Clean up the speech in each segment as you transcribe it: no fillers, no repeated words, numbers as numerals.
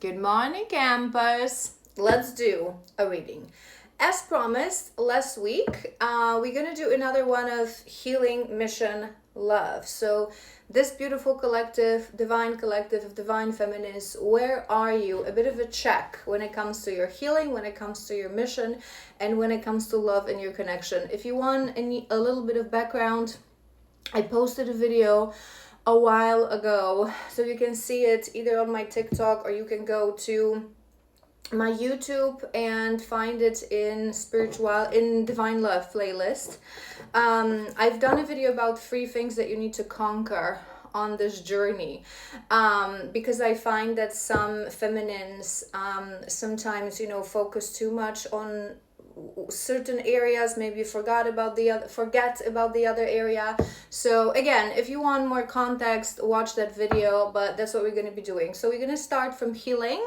Good morning, campers. Let's do a reading. As promised last week, we're going to do another one of Healing Mission Love. So this beautiful collective, divine collective of divine feminists, where are you? A bit of a check when it comes to your healing, when it comes to your mission, and when it comes to love and your connection. If you want a little bit of background, I posted a video a while ago, so you can see it either on my TikTok or you can go to my YouTube and find it in Divine Love playlist. I've done a video about 3 things that you need to conquer on this journey, because I find that some feminines sometimes focus too much on certain areas, maybe forget about the other area. So again, if you want more context, watch that video, but that's what we're going to be doing. So we're going to start from healing,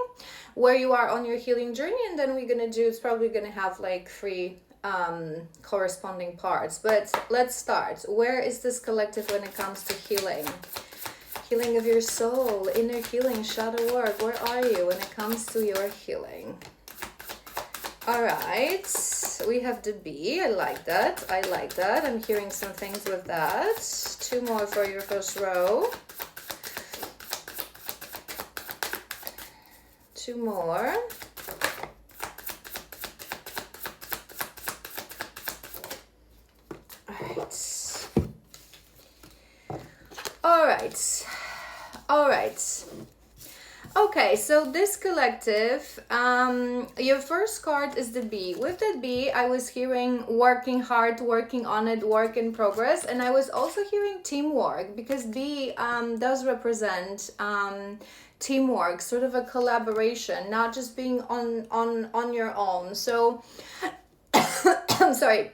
where you are on your healing journey, and then we're going to do, it's probably going to have like 3 corresponding parts. But let's start. Where is this collective when it comes to healing of your soul, inner healing, shadow work? Where are you when it comes to your healing? All right, we have the B. I like that. I'm hearing some things with that. 2 more for your first row. 2 more. All right. Okay, so this collective, your first card is the B. With that B, I was hearing working hard, working on it, work in progress, and I was also hearing teamwork, because B does represent teamwork, sort of a collaboration, not just being on your own. So, I'm sorry.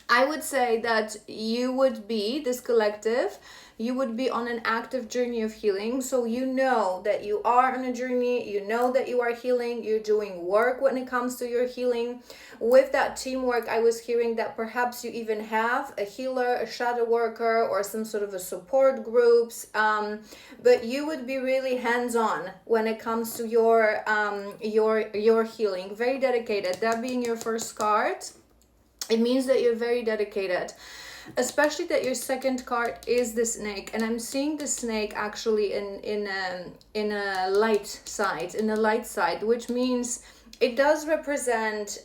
I would say that you would be, this collective, you would be on an active journey of healing. So you know that you are on a journey, you know that you are healing, you're doing work when it comes to your healing. With that teamwork, I was hearing that perhaps you even have a healer, a shadow worker, or some sort of a support groups, but you would be really hands-on when it comes to your healing, very dedicated. That being your first card, it means that you're very dedicated, especially that your second card is the snake, and I'm seeing the snake actually in a light side, which means it does represent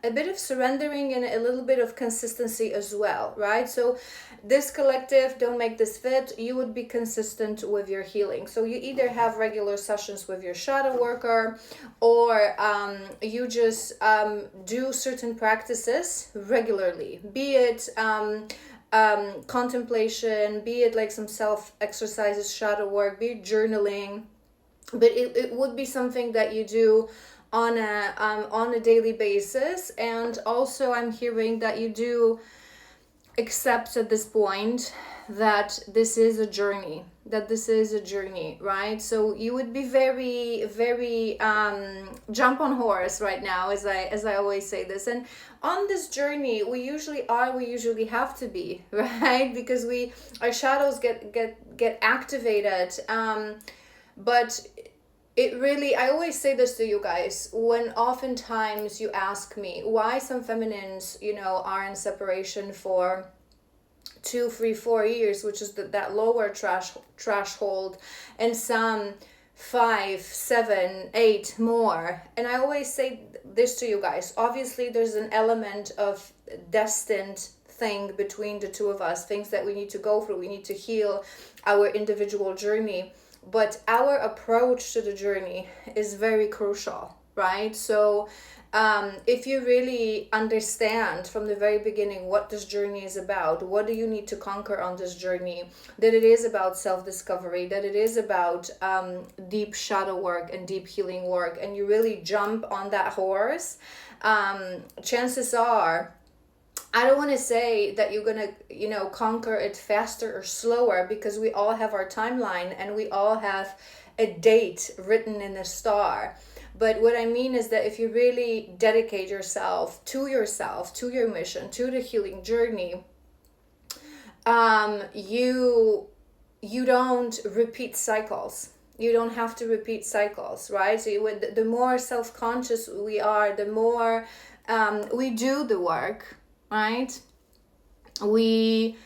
a bit of surrendering and a little bit of consistency as well, right? So this collective, don't make this fit, you would be consistent with your healing. So you either have regular sessions with your shadow worker, or you just do certain practices regularly, be it contemplation, be it like some self exercises, shadow work, be it journaling, but it would be something that you do on a daily basis. And also I'm hearing that you do accept at this point that this is a journey, right? So you would be very, very jump on horse right now, as I always say this. And on this journey, we usually have to be, right? Because our shadows get activated, but it really, I always say this to you guys, when oftentimes you ask me why some feminines, are in separation for 2, 3, 4 years, which is that lower threshold, and some 5, 7, 8 more. And I always say this to you guys, obviously there's an element of destined thing between the two of us, things that we need to go through, we need to heal our individual journey. But our approach to the journey is very crucial, right? So if you really understand from the very beginning what this journey is about, what do you need to conquer on this journey, that it is about self-discovery, that it is about deep shadow work and deep healing work, and you really jump on that horse, chances are, I don't want to say that you're going to, conquer it faster or slower, because we all have our timeline and we all have a date written in the star. But what I mean is that if you really dedicate yourself, to your mission, to the healing journey, you don't repeat cycles. You don't have to repeat cycles, right? So the more self-conscious we are, the more we do the work, right? We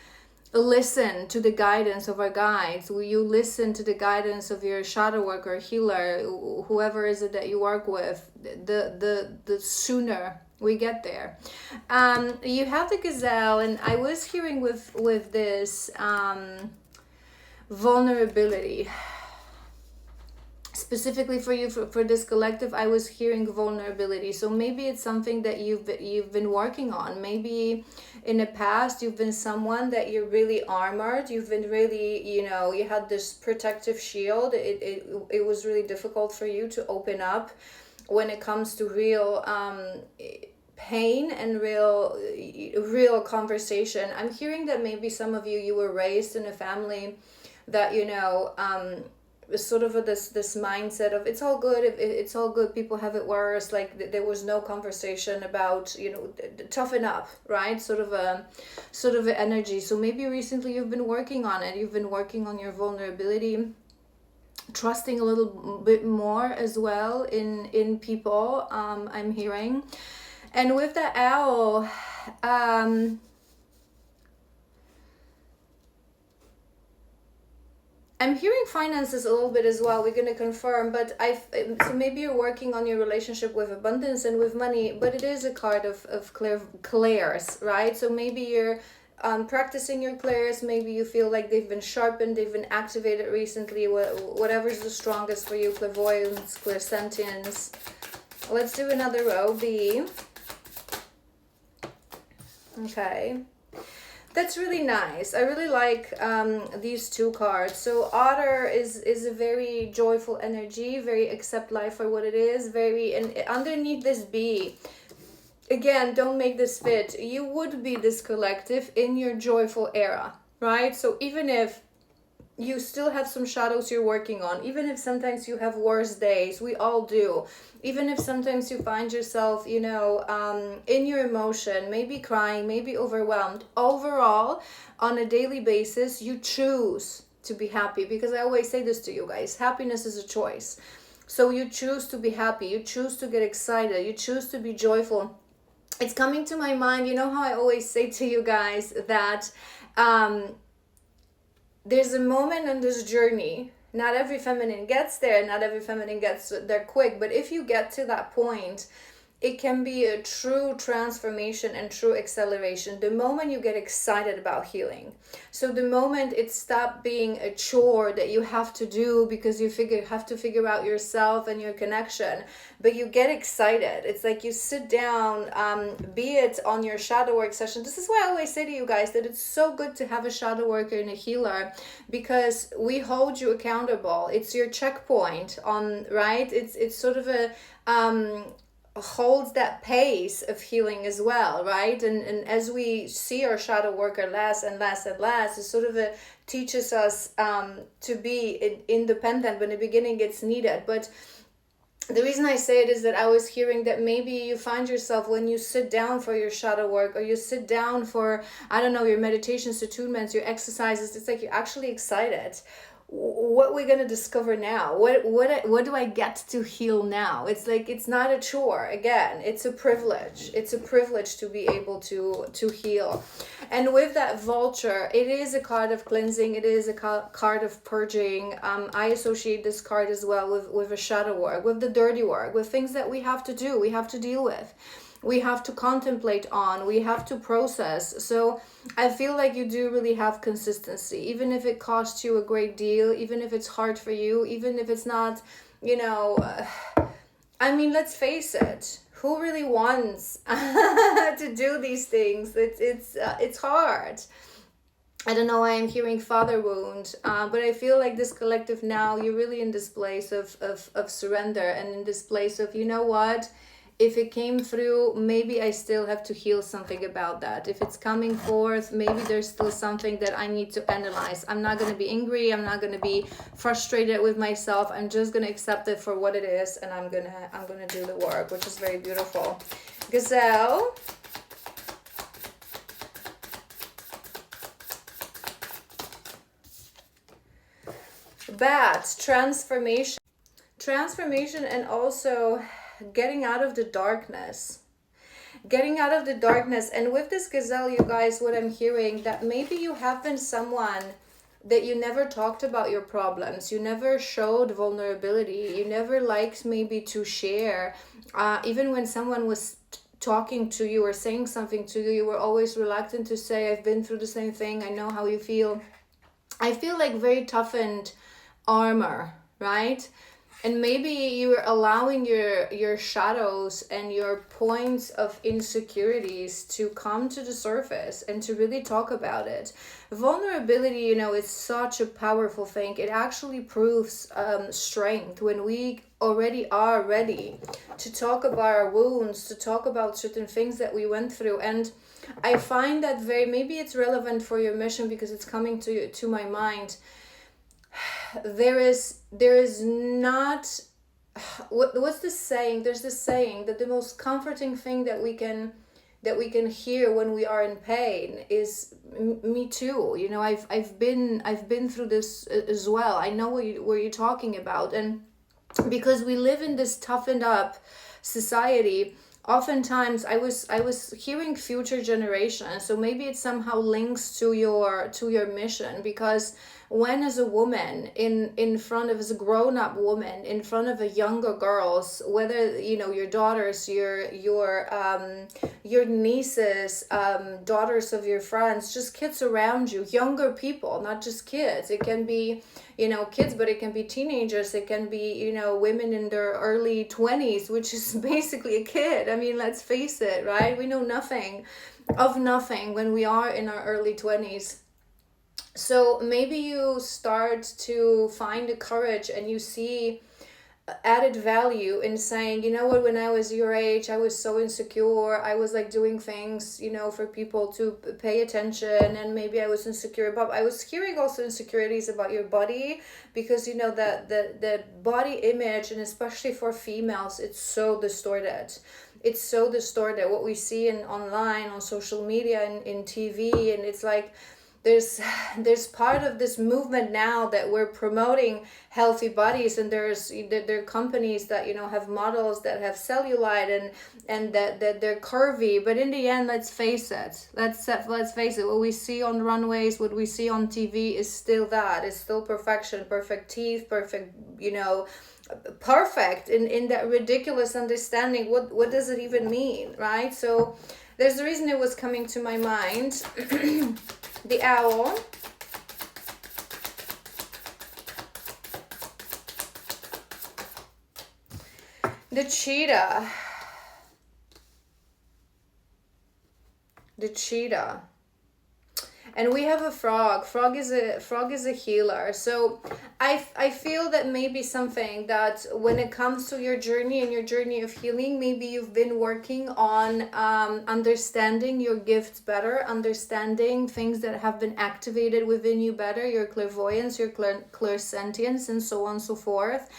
listen to the guidance of our guides. You listen to the guidance of your shadow work or healer, whoever is it that you work with, the sooner we get there. You have the gazelle, and I was hearing with this vulnerability. Specifically for you, for this collective, I was hearing vulnerability. So maybe it's something that you've been working on. Maybe in the past you've been someone that you're really armored. You've been really, you know, you had this protective shield. It was really difficult for you to open up when it comes to real pain and real conversation. I'm hearing that maybe some of you were raised in a family that, you know, sort of this mindset of it's all good, it's all good, people have it worse, like there was no conversation about, you know, toughen up, right? Sort of an energy. So maybe recently you've been working on it, you've been working on your vulnerability, trusting a little bit more as well in people. I'm hearing. And with the owl, I'm hearing finances a little bit as well. We're going to confirm, but so maybe you're working on your relationship with abundance and with money, but it is a card of clairs, right? So maybe you're practicing your clairs. Maybe you feel like they've been sharpened, they've been activated recently. Whatever's the strongest for you, clairvoyance, clairsentience. Let's do another row, B. Okay. That's really nice. I really like these two cards. So Otter is a very joyful energy, very accept life for what it is, very, and underneath this B, again, don't make this fit. You would be this collective in your joyful era, right? So even if you still have some shadows you're working on, even if sometimes you have worse days, we all do, even if sometimes you find yourself, you know, in your emotion, maybe crying, maybe overwhelmed, overall on a daily basis you choose to be happy, because I always say this to you guys, happiness is a choice. So you choose to be happy, you choose to get excited, you choose to be joyful. It's coming to my mind, you know how I always say to you guys that there's a moment in this journey. Not every feminine gets there, not every feminine gets there quick, but if you get to that point, it can be a true transformation and true acceleration the moment you get excited about healing. So the moment it stopped being a chore that you have to do because you have to figure out yourself and your connection, but you get excited. It's like you sit down, be it on your shadow work session. This is why I always say to you guys that it's so good to have a shadow worker and a healer, because we hold you accountable. It's your checkpoint on, right? It's sort of a holds that pace of healing as well, right? And as we see our shadow worker less and less and less, it sort of teaches us to be independent. When in the beginning it's needed, but the reason I say it is that I was hearing that maybe you find yourself when you sit down for your shadow work, or you sit down for, I don't know, your meditations, attunements, your exercises, it's like you're actually excited. What we're gonna discover now, what do I get to heal now? It's like, it's not a chore. Again, it's a privilege. It's a privilege to be able to heal. And with that vulture, it is a card of cleansing, it is a card of purging. I associate this card as well with a shadow work, with the dirty work, with things that we have to do, we have to deal with, we have to contemplate on, we have to process. So I feel like you do really have consistency, even if it costs you a great deal, even if it's hard for you, even if it's not, you know, I mean, let's face it, who really wants to do these things? It's hard. I don't know why I'm hearing father wound, but I feel like this collective now, you're really in this place of surrender, and in this place of, you know what, if it came through, maybe I still have to heal something about that. If it's coming forth, maybe there's still something that I need to analyze. I'm not going to be angry. I'm not going to be frustrated with myself. I'm just going to accept it for what it is, and I'm going to do the work, which is very beautiful. Gazelle. But transformation, and also getting out of the darkness. Getting out of the darkness. And with this gazelle, you guys, what I'm hearing, that maybe you have been someone that you never talked about your problems, you never showed vulnerability, you never liked maybe to share. Even when someone was talking to you or saying something to you, you were always reluctant to say, I've been through the same thing, I know how you feel. I feel like very toughened armor, right? And maybe you're allowing your shadows and your points of insecurities to come to the surface and to really talk about it. Vulnerability, you know, is such a powerful thing. It actually proves strength when we already are ready to talk about our wounds, to talk about certain things that we went through. And I find that maybe it's relevant for your mission because it's coming to my mind. There is not, what's this saying? There's this saying that the most comforting thing that we can hear when we are in pain is me too. You know, I've been through this as well. I know what you're talking about. And because we live in this toughened up society, oftentimes I was hearing future generations, so maybe it somehow links to your mission, because when as a woman as a grown-up woman in front of a younger girls, whether you know your daughters, your nieces, daughters of your friends, just kids around you, younger people, not just kids, it can be, you know, kids, but it can be teenagers, it can be, you know, women in their early 20s, which is basically a kid. I mean, let's face it, right? We know nothing when we are in our early 20s. So maybe you start to find the courage and you see added value in saying, you know what, when I was your age, I was so insecure. I was like doing things, you know, for people to pay attention, and maybe I was insecure about, I was hearing also insecurities about your body, because you know that the body image, and especially for females, it's so distorted. It's so distorted what we see in online, on social media, and in TV, and it's like there's part of this movement now that we're promoting healthy bodies, and there are companies that, you know, have models that have cellulite and that they're curvy, but in the end, let's face it, what we see on runways, what we see on TV is still that. It's still perfection, perfect teeth, perfect, you know, perfect in that ridiculous understanding. What does it even mean, right? So there's the reason it was coming to my mind. The owl, the cheetah, and we have a frog. Frog is a healer. So I feel that maybe something that when it comes to your journey and your journey of healing, maybe you've been working on understanding your gifts better, understanding things that have been activated within you better, your clairvoyance, your clairsentience, and so on and so forth.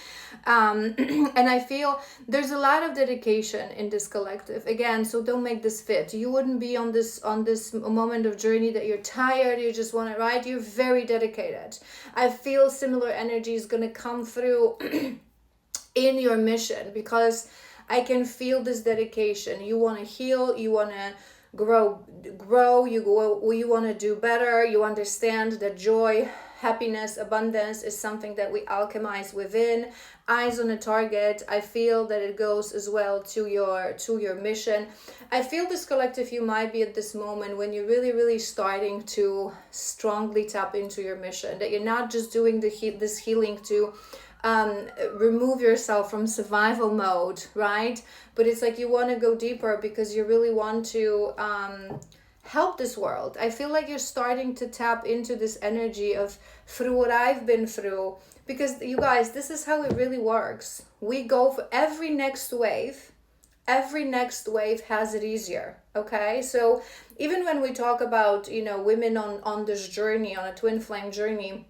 And I feel there's a lot of dedication in this collective. Again, so don't make this fit. You wouldn't be on this moment of journey that you're tired, you just want to ride. You're very dedicated. I feel similar energy is going to come through in your mission, because I can feel this dedication. You want to heal, you want to grow, you want to do better. You understand that joy, happiness, abundance is something that we alchemize within. Eyes on a target. I feel that it goes as well to your mission. I feel this collective, you might be at this moment when you're really starting to strongly tap into your mission, that you're not just doing this healing to remove yourself from survival mode, right? But it's like you want to go deeper because you really want to help this world. I feel like you're starting to tap into this energy of through what I've been through, because you guys, this is how it really works. We go for every next wave has it easier. Okay, so even when we talk about, you know, women on this journey, on a twin flame journey,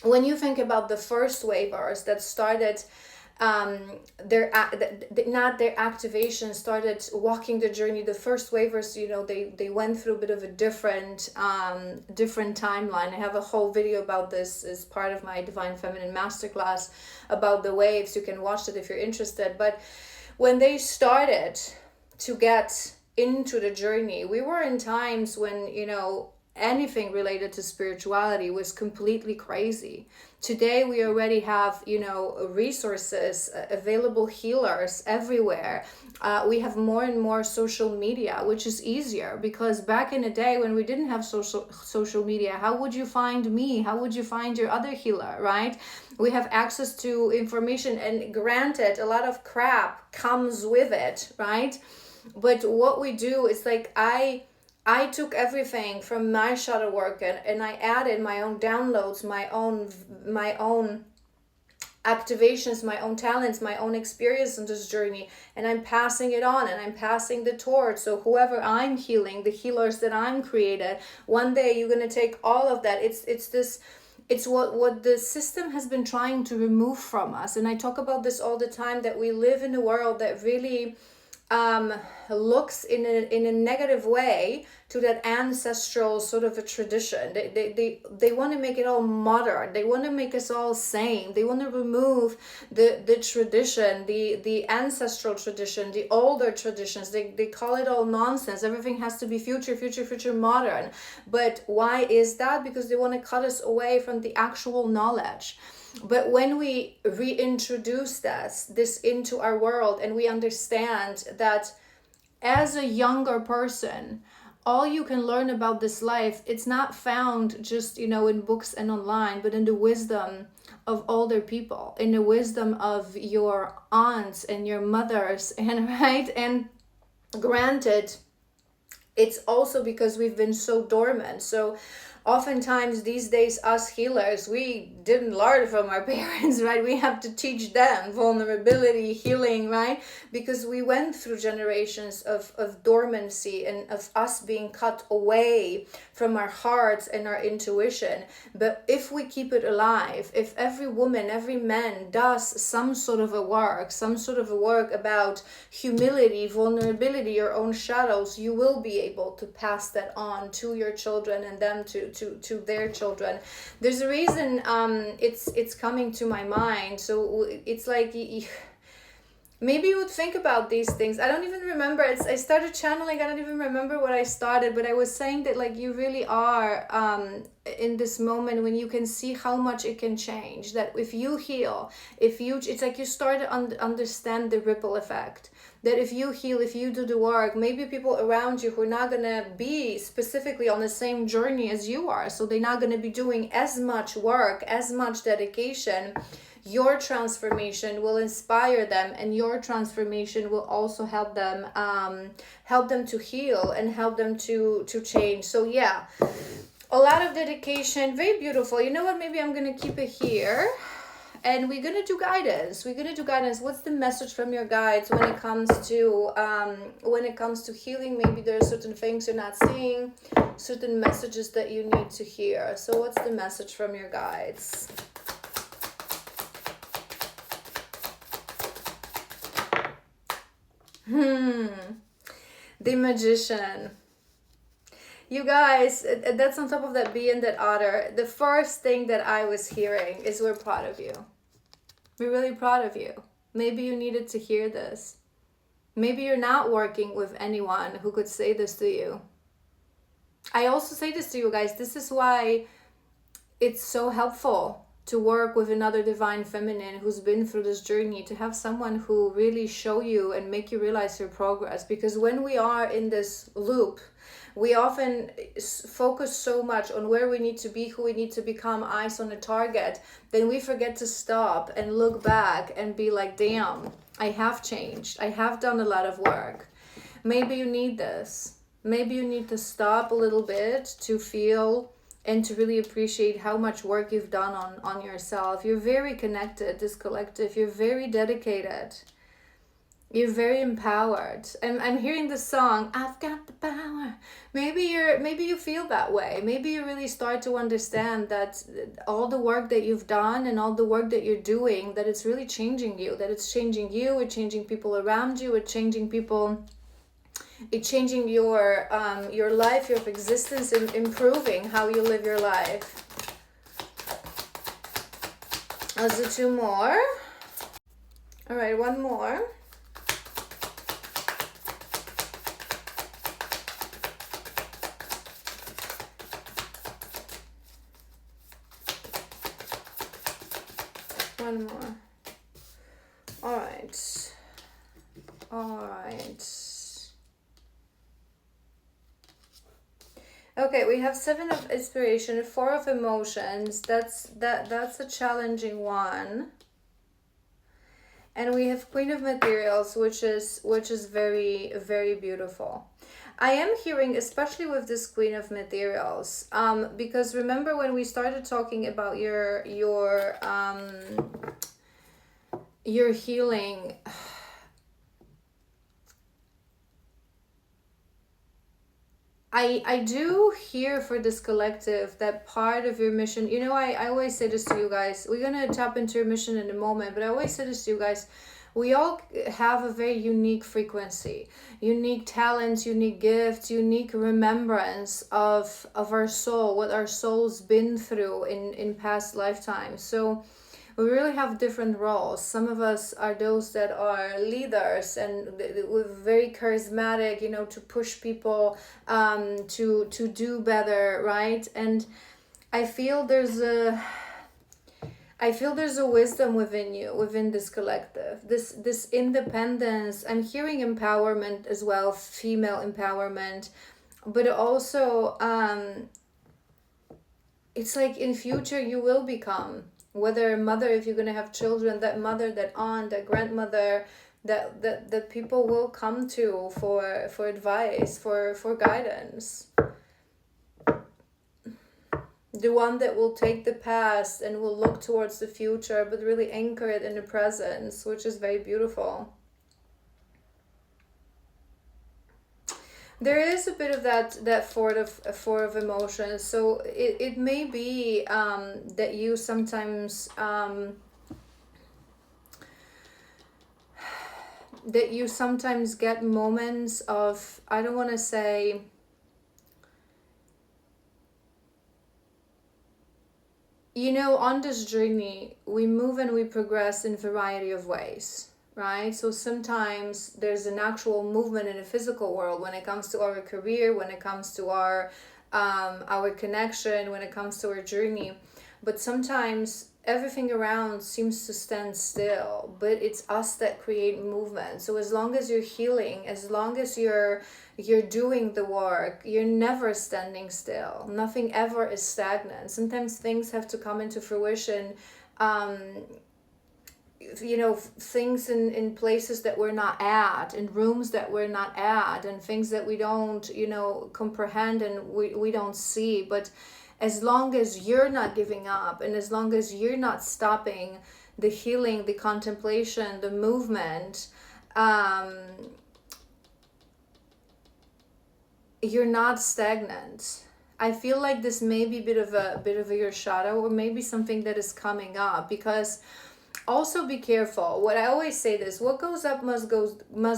when you think about the first wavers that started not their activation started walking the journey. The first wavers, they went through a bit of a different timeline. I have a whole video about this as part of my Divine Feminine Masterclass about the waves. You can watch it if you're interested. But when they started to get into the journey, we were in times when, anything related to spirituality was completely crazy. Today we already have resources, available healers everywhere. We have more and more social media, which is easier, because back in the day when we didn't have social media, how would you find me? How would you find your other healer, right? We have access to information, and granted, a lot of crap comes with it, right? But what we do is like, I took everything from my shadow work and I added my own downloads, my own activations, my own talents, my own experience in this journey, and I'm passing it on, and I'm passing the torch. So whoever I'm healing, the healers that I'm created, one day you're going to take all of that. It's what the system has been trying to remove from us. And I talk about this all the time, that we live in a world that really looks in a negative way to that ancestral sort of a tradition. They want to make it all modern. They want to make us all same. They want to remove the tradition, the ancestral tradition, the older traditions. They call it all nonsense. Everything has to be future modern. But why is that? Because they want to cut us away from the actual knowledge. But when we reintroduce this into our world, and we understand that as a younger person, all you can learn about this life, it's not found just, in books and online, but in the wisdom of older people, in the wisdom of your aunts and your mothers, and right? And granted, it's also because we've been so dormant. So oftentimes these days, us healers, we didn't learn from our parents, right? We have to teach them vulnerability, healing, right? Because we went through generations of dormancy and of us being cut away from our hearts and our intuition. But if we keep it alive, if every woman, every man does some sort of a work about humility, vulnerability, your own shadows, you will be able to pass that on to your children, and them to their children. There's a reason it's coming to my mind. So it's like, maybe you would think about these things. I don't even remember. I started channeling. I don't even remember what I started, but I was saying that, like, you really are in this moment when you can see how much it can change. That if you heal, it's like you start to understand the ripple effect. That if you heal, if you do the work, maybe people around you who are not going to be specifically on the same journey as you are, so they're not going to be doing as much work, as much dedication, your transformation will inspire them, and your transformation will also help them to heal and help them to change. So yeah, a lot of dedication, very beautiful. You know what, maybe I'm going to keep it here. And we're going to do guidance. What's the message from your guides when it comes to healing? Maybe there are certain things you're not seeing, certain messages that you need to hear. So what's the message from your guides? The Magician. You guys, that's on top of that bee and that otter. The first thing that I was hearing is, we're proud of you. We're really proud of you. Maybe you needed to hear this. Maybe you're not working with anyone who could say this to you. I also say this to you guys. This is why it's so helpful to work with another divine feminine who's been through this journey, to have someone who really show you and make you realize your progress. Because when we are in this loop, we often focus so much on where we need to be, who we need to become, eyes on a target, then we forget to stop and look back and be like, damn, I have changed. I have done a lot of work. Maybe you need this. Maybe you need to stop a little bit to feel and to really appreciate how much work you've done on yourself. You're very connected, this collective. You're very dedicated. You're very empowered. I'm hearing the song, I've got the power. Maybe you feel that way. Maybe you really start to understand that all the work that you've done and all the work that you're doing, that it's really changing you, that it's changing you, it's changing people around you, it's changing your life, your existence, and improving how you live your life. Let's do two more. All right, one more. One more. All right. All right. Okay, we have 7 of inspiration, 4 of emotions. That's a challenging one. And we have Queen of Materials, which is very, very beautiful. I am hearing, especially with this Queen of Materials, because remember when we started talking about your healing. I do hear for this collective that part of your mission, I always say this to you guys. We're going to tap into your mission in a moment, but I always say this to you guys. We all have a very unique frequency, unique talents, unique gifts, unique remembrance of our soul, what our soul's been through in past lifetimes. So we really have different roles. Some of us are those that are leaders and we're very charismatic, to push people to do better, right? And I feel there's a wisdom within you, within this collective, this independence. I'm hearing empowerment as well, female empowerment, but also it's like in future you will become, whether mother, if you're going to have children, that mother, that aunt, that grandmother, that people will come to for advice, for guidance. The one that will take the past and will look towards the future, but really anchor it in the presence, which is very beautiful. There is a bit of that four of emotions. So it may be that you sometimes get moments of, I don't want to say, on this journey we move and we progress in a variety of ways, right? So sometimes there's an actual movement in the physical world when it comes to our career, when it comes to our connection, when it comes to our journey. But sometimes everything around seems to stand still, but it's us that create movement. So as long as you're healing, as long as you're doing the work, you're never standing still. Nothing ever is stagnant. Sometimes things have to come into fruition, things in places that we're not at, in rooms that we're not at, and things that we don't comprehend and we don't see. But as long as you're not giving up, and as long as you're not stopping the healing, the contemplation, the movement, you're not stagnant. I feel like this may be a bit of your shadow, or maybe something that is coming up. Because also be careful. What I always say this: what goes up must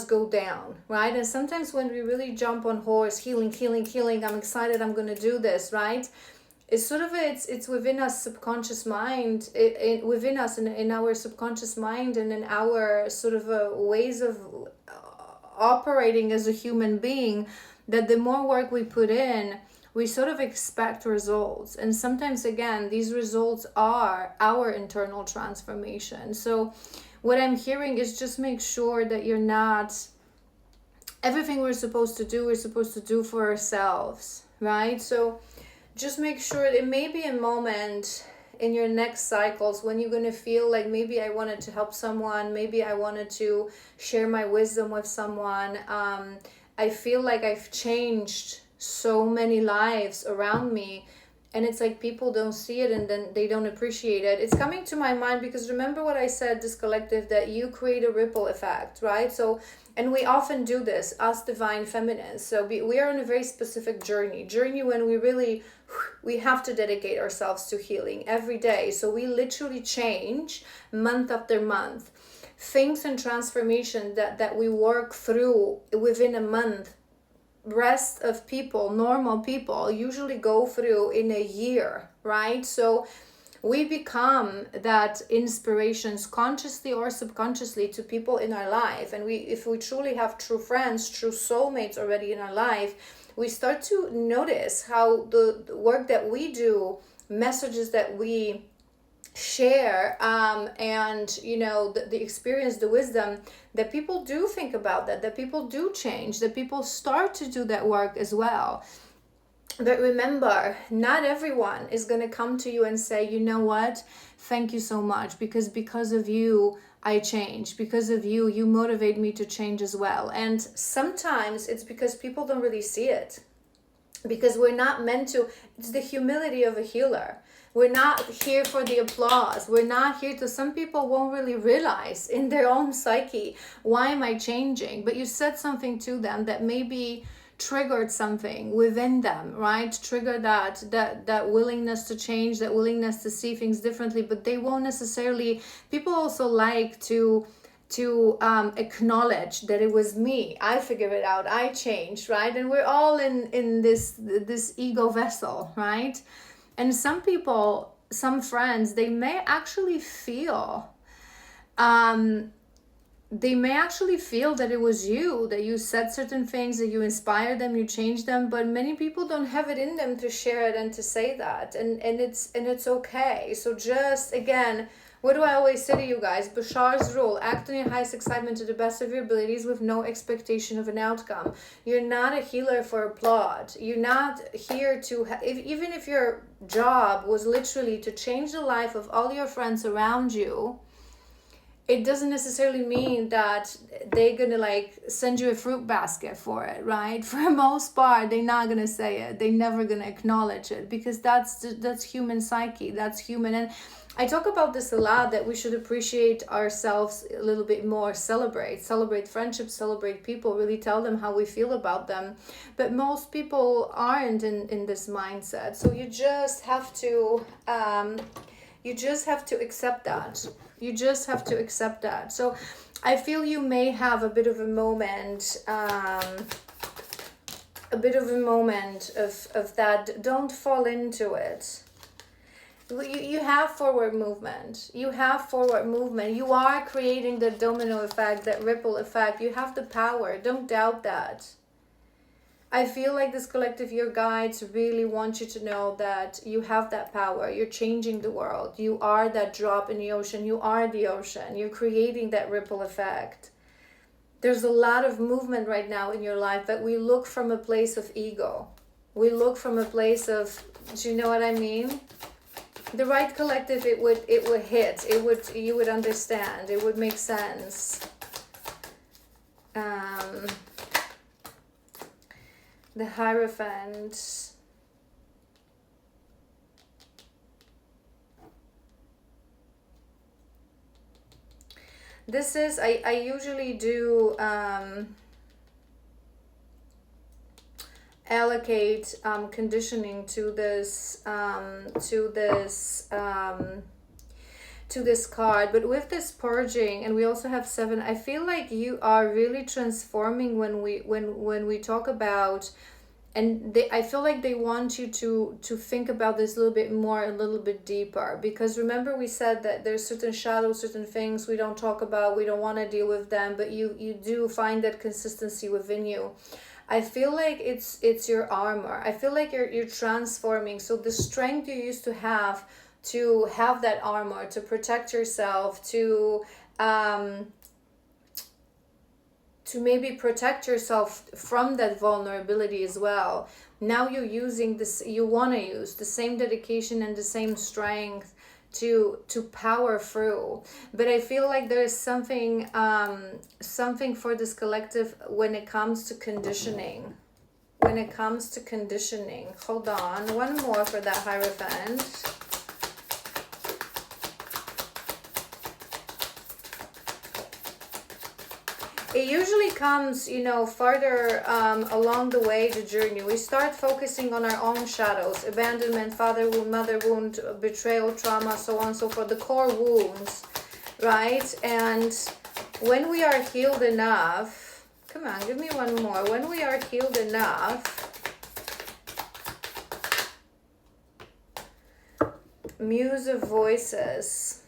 go down, right? And sometimes when we really jump on horse, healing, I'm excited, I'm gonna do this, right? It's sort of it's within our subconscious mind, within us, in our subconscious mind, and in our sort of ways of operating as a human being, that the more work we put in, we sort of expect results. And sometimes, again, these results are our internal transformation. So what I'm hearing is just make sure that you're not, everything we're supposed to do for ourselves, right? So just make sure, it may be a moment in your next cycles when you're going to feel like, maybe I wanted to help someone, maybe I wanted to share my wisdom with someone. I feel like I've changed so many lives around me, and it's like people don't see it and then they don't appreciate it. It's coming to my mind because remember what I said, this collective, that you create a ripple effect, right? So, and we often do this, us divine feminines. So we are on a very specific journey when we really, we have to dedicate ourselves to healing every day. So we literally change month after month. Things and transformation that we work through within a month, rest of people, normal people, usually go through in a year, right? So we become that inspirations consciously or subconsciously to people in our life. And if we truly have true friends, true soulmates already in our life, we start to notice how the work that we do, messages that we share, and you know, the experience, the wisdom, that people do think about that people do change, that people start to do that work as well. But remember, not everyone is going to come to you and say, you know what, thank you so much, because of you I change, because of you, you motivate me to change as well. And sometimes it's because people don't really see it, because we're not meant to. It's the humility of a healer. We're not here for the applause. We're not here to, some people won't really realize in their own psyche, why am I changing? But you said something to them that maybe triggered something within them, right? Trigger that willingness to change, that willingness to see things differently. But they won't necessarily, people also like to acknowledge that it was me, I figured it out, I changed, right? And we're all in this ego vessel, right? And some people, some friends, they may actually feel that it was you, that you said certain things, that you inspired them, you changed them, but many people don't have it in them to share it and to say that, and it's okay. So just again, what do I always say to you guys? Bashar's rule: act on your highest excitement to the best of your abilities with no expectation of an outcome. You're not a healer for applaud. You're not here to, even if your job was literally to change the life of all your friends around you, it doesn't necessarily mean that they're gonna like send you a fruit basket for it, right? For the most part, they're not gonna say it. They're never gonna acknowledge it, because that's human psyche. That's human. And I talk about this a lot, that we should appreciate ourselves a little bit more, celebrate friendships, celebrate people, really tell them how we feel about them. But most people aren't in this mindset. So you just have to accept that. You just have to accept that. So I feel you may have a bit of a moment, of that. Don't fall into it. You have forward movement. You have forward movement. You are creating the domino effect, that ripple effect. You have the power. Don't doubt that. I feel like this collective, your guides, really want you to know that you have that power. You're changing the world. You are that drop in the ocean. You are the ocean. You're creating that ripple effect. There's a lot of movement right now in your life, but we look from a place of ego. We look from a place of, do you know what I mean? The right collective, it would hit. You would understand. It would make sense. The Hierophant. This is, I usually do allocate conditioning to this card, but with this purging, and we also have 7, I feel like you are really transforming when we talk about, and I feel like they want you to think about this a little bit more, a little bit deeper, because remember we said that there's certain shadows, certain things we don't talk about, we don't want to deal with them, but you do find that consistency within you. I feel like it's your armor. I feel like you're transforming. So the strength you used to have that armor, to protect yourself, to maybe protect yourself from that vulnerability as well. Now you're using this, you want to use the same dedication and the same strength to power through. But I feel like there is something for this collective when it comes to conditioning. when it comes to conditioning. Hold on, one more for that Hierophant. It usually comes, you know, farther along the way, the journey. We start focusing on our own shadows, abandonment, father wound, mother wound, betrayal, trauma, so on and so forth, the core wounds, right? And when we are healed enough, come on, give me one more. When we are healed enough, Muse of Voices.